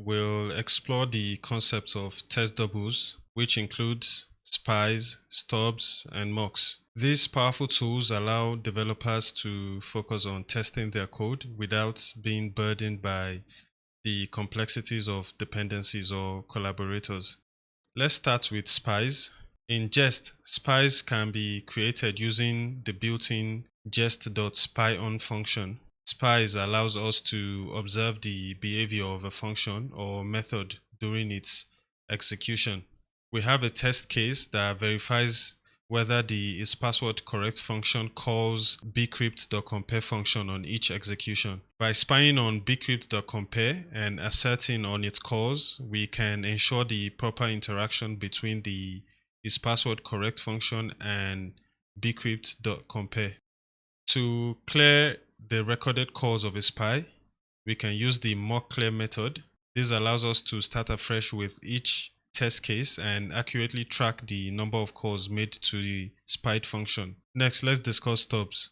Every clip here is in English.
we'll explore the concepts of test doubles, which includes Spies, Stubs, and mocks. These powerful tools allow developers to focus on testing their code without being burdened by the complexities of dependencies or collaborators. Let's start with Spies. In Jest, Spies can be created using the built-in jest.spyon function. Spies allows us to observe the behavior of a function or method during its execution. We have a test case that verifies whether the isPasswordCorrect function calls bcrypt.compare function on each execution. By spying on bcrypt.compare and asserting on its calls, we can ensure the proper interaction between the isPasswordCorrect function and bcrypt.compare. To clear the recorded calls of a spy, we can use the mockClear method. This allows us to start afresh with each test case and accurately track the number of calls made to the spied function. Next, let's discuss stubs.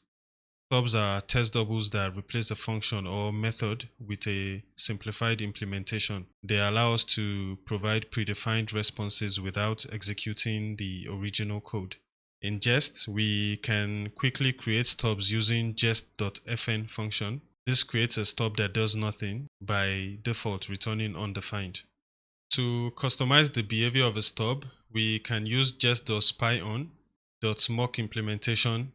Stubs are test doubles that replace a function or method with a simplified implementation. They allow us to provide predefined responses without executing the original code. In Jest, we can quickly create stubs using jest.fn function. This creates a stub that does nothing, by default returning undefined. To customize the behavior of a stub, we can use jest.spyon.mock implementation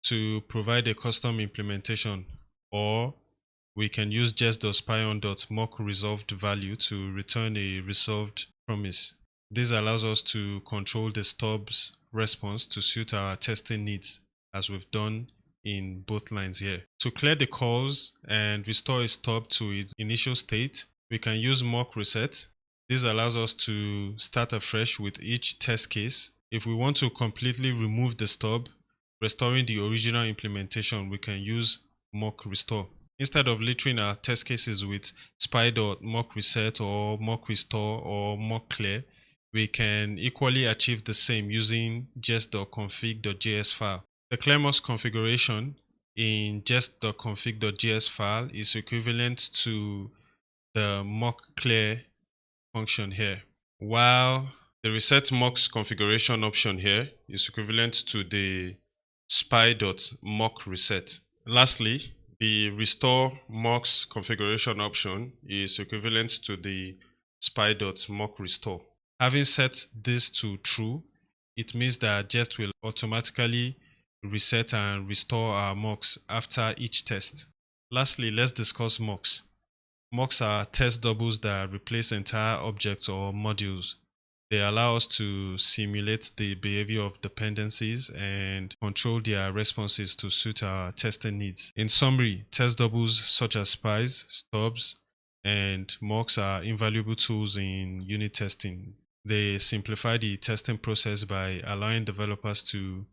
to provide a custom implementation, or we can use jest.spyon.mock resolved value to return a resolved promise. This allows us to control the stub's response to suit our testing needs, as we've done in both lines here. To clear the calls and restore a stub to its initial state, we can use mock reset. This allows us to start afresh with each test case. If we want to completely remove the stub, restoring the original implementation, we can use mock restore. Instead of littering our test cases with spy.mockReset or mockRestore or mockClear, we can equally achieve the same using jest.config.js file. The ClearMox configuration in jest.config.js file is equivalent to the mockClear function here, while the reset mocks configuration option here is equivalent to the spy.mockReset. Lastly, the restore mocks configuration option is equivalent to the spy.mockRestore. Having set this to true, it means that Jest will automatically reset and restore our mocks after each test. Lastly, let's discuss mocks. Mocks are test doubles that replace entire objects or modules. They allow us to simulate the behavior of dependencies and control their responses to suit our testing needs. In summary, test doubles such as Spies, Stubs, and mocks are invaluable tools in unit testing. They simplify the testing process by allowing developers to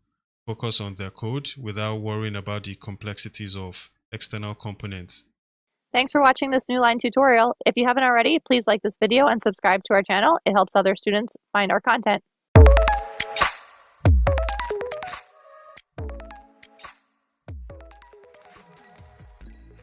focus on their code without worrying about the complexities of external components. Thanks for watching this newline tutorial. If you haven't already, please like this video and subscribe to our channel. It helps other students find our content.